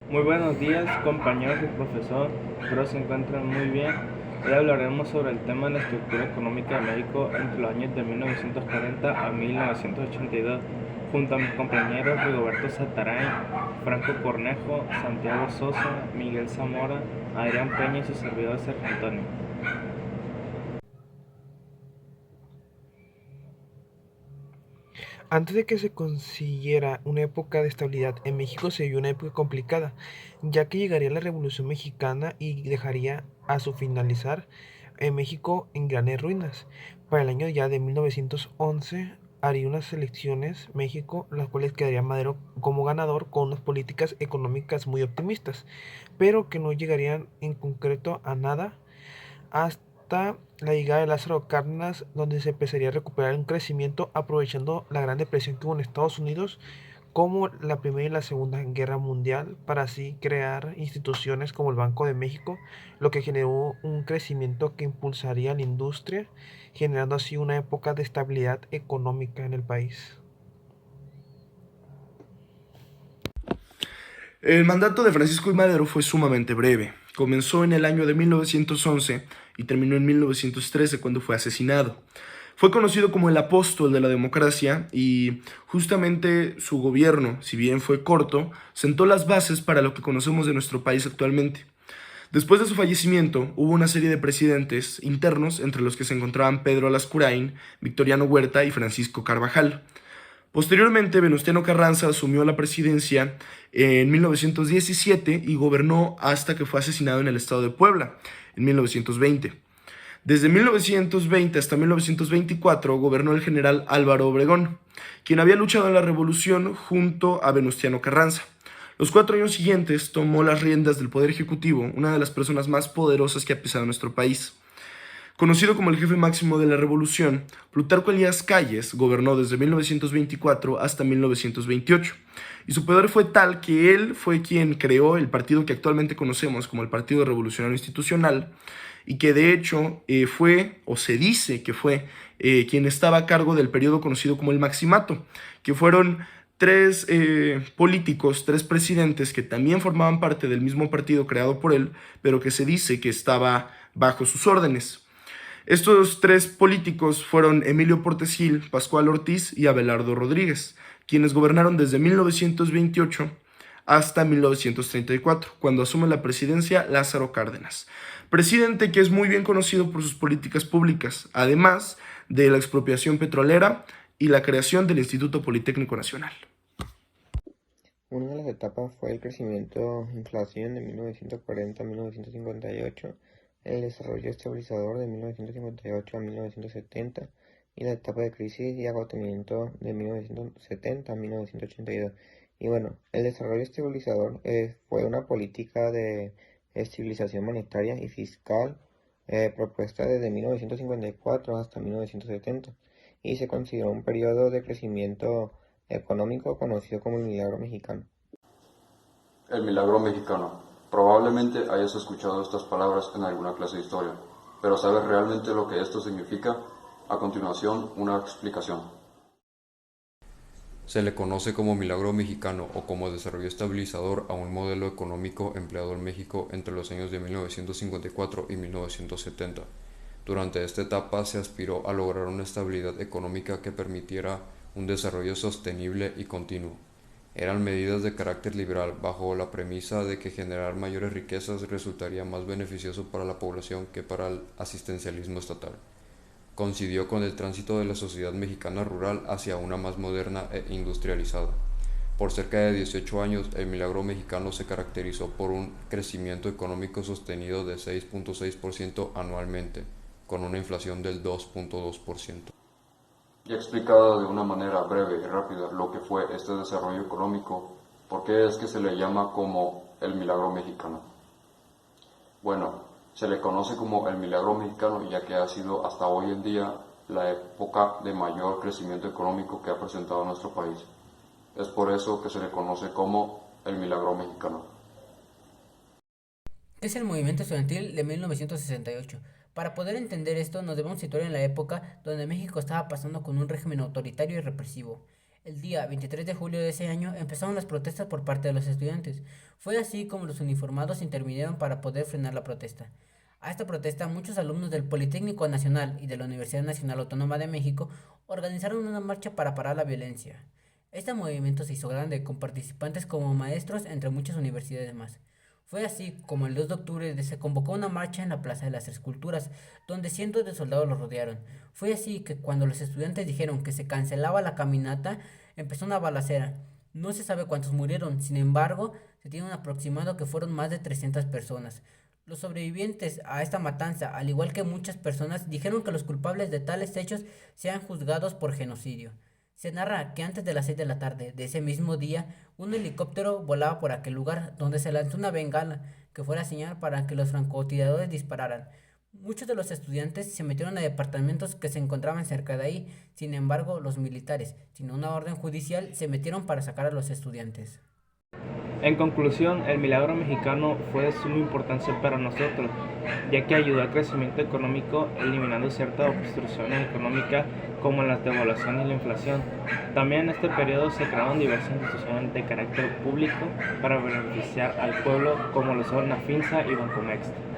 Muy buenos días, compañeros y profesor. Espero se encuentren muy bien. Hoy hablaremos sobre el tema de la estructura económica de México entre los años de 1940 a 1982, junto a mis compañeros Rigoberto Sataray, Franco Cornejo, Santiago Sosa, Miguel Zamora, Adrián Peña y su servidor Sergio Antonio. Antes de que se consiguiera una época de estabilidad en México, se vivió una época complicada, ya que llegaría la Revolución Mexicana y dejaría a su finalizar en México en grandes ruinas. Para el año ya de 1911 haría unas elecciones México, las cuales quedaría Madero como ganador con unas políticas económicas muy optimistas, pero que no llegarían en concreto a nada hasta la llegada de Lázaro Cárdenas, donde se empezaría a recuperar un crecimiento aprovechando la gran depresión que hubo en Estados Unidos, como la Primera y la Segunda Guerra Mundial, para así crear instituciones como el Banco de México, lo que generó un crecimiento que impulsaría la industria, generando así una época de estabilidad económica en el país. El mandato de Francisco I. Madero fue sumamente breve. Comenzó en el año de 1911 y terminó en 1913 cuando fue asesinado. Fue conocido como el apóstol de la democracia y justamente su gobierno, si bien fue corto, sentó las bases para lo que conocemos de nuestro país actualmente. Después de su fallecimiento, hubo una serie de presidentes internos entre los que se encontraban Pedro Lascurain, Victoriano Huerta y Francisco Carvajal. Posteriormente, Venustiano Carranza asumió la presidencia en 1917 y gobernó hasta que fue asesinado en el estado de Puebla en 1920. Desde 1920 hasta 1924 gobernó el general Álvaro Obregón, quien había luchado en la revolución junto a Venustiano Carranza. Los 4 años siguientes tomó las riendas del Poder Ejecutivo, una de las personas más poderosas que ha pisado nuestro país. Conocido como el jefe máximo de la revolución, Plutarco Elías Calles gobernó desde 1924 hasta 1928, y su poder fue tal que él fue quien creó el partido que actualmente conocemos como el Partido Revolucionario Institucional, y que de hecho fue, o se dice que fue, quien estaba a cargo del periodo conocido como el Maximato, que fueron tres políticos, tres presidentes que también formaban parte del mismo partido creado por él, pero que se dice que estaba bajo sus órdenes. Estos tres políticos fueron Emilio Portes Gil, Pascual Ortiz y Abelardo Rodríguez, quienes gobernaron desde 1928 hasta 1934, cuando asume la presidencia Lázaro Cárdenas, presidente que es muy bien conocido por sus políticas públicas, además de la expropiación petrolera y la creación del Instituto Politécnico Nacional. Una de las etapas fue el crecimiento-inflación de 1940 a 1958, el desarrollo estabilizador de 1958 a 1970 y la etapa de crisis y agotamiento de 1970 a 1982. Y bueno, el desarrollo estabilizador fue una política de estabilización monetaria y fiscal propuesta desde 1954 hasta 1970 y se consideró un periodo de crecimiento económico conocido como el milagro mexicano. El milagro mexicano. Probablemente hayas escuchado estas palabras en alguna clase de historia, pero ¿sabes realmente lo que esto significa? A continuación, una explicación. Se le conoce como milagro mexicano o como desarrollo estabilizador a un modelo económico empleado en México entre los años de 1954 y 1970. Durante esta etapa se aspiró a lograr una estabilidad económica que permitiera un desarrollo sostenible y continuo. Eran medidas de carácter liberal bajo la premisa de que generar mayores riquezas resultaría más beneficioso para la población que para el asistencialismo estatal. Coincidió con el tránsito de la sociedad mexicana rural hacia una más moderna e industrializada. Por cerca de 18 años, el milagro mexicano se caracterizó por un crecimiento económico sostenido de 6.6% anualmente, con una inflación del 2.2%. Y explicado de una manera breve y rápida lo que fue este desarrollo económico, ¿por qué es que se le llama como el milagro mexicano? Bueno, se le conoce como el milagro mexicano ya que ha sido hasta hoy en día la época de mayor crecimiento económico que ha presentado nuestro país. Es por eso que se le conoce como el milagro mexicano. Es el movimiento estudiantil de 1968. Para poder entender esto, nos debemos situar en la época donde México estaba pasando con un régimen autoritario y represivo. El día 23 de julio de ese año empezaron las protestas por parte de los estudiantes. Fue así como los uniformados intervinieron para poder frenar la protesta. A esta protesta, muchos alumnos del Politécnico Nacional y de la Universidad Nacional Autónoma de México organizaron una marcha para parar la violencia. Este movimiento se hizo grande, con participantes como maestros entre muchas universidades más. Fue así como el 2 de octubre se convocó una marcha en la Plaza de las Tres Culturas, donde cientos de soldados los rodearon. Fue así que cuando los estudiantes dijeron que se cancelaba la caminata, empezó una balacera. No se sabe cuántos murieron, sin embargo, se tiene un aproximado que fueron más de 300 personas. Los sobrevivientes a esta matanza, al igual que muchas personas, dijeron que los culpables de tales hechos sean juzgados por genocidio. Se narra que antes de las 6 de la tarde de ese mismo día, un helicóptero volaba por aquel lugar, donde se lanzó una bengala que fue la señal para que los francotiradores dispararan. Muchos de los estudiantes se metieron a departamentos que se encontraban cerca de ahí. Sin embargo, los militares, sin una orden judicial, se metieron para sacar a los estudiantes. En conclusión, el milagro mexicano fue de suma importancia para nosotros, ya que ayudó al crecimiento económico eliminando ciertas obstrucciones económicas como las devaluaciones y la inflación. También en este periodo se crearon diversas instituciones de carácter público para beneficiar al pueblo como lo son la FINSA y Bancomext.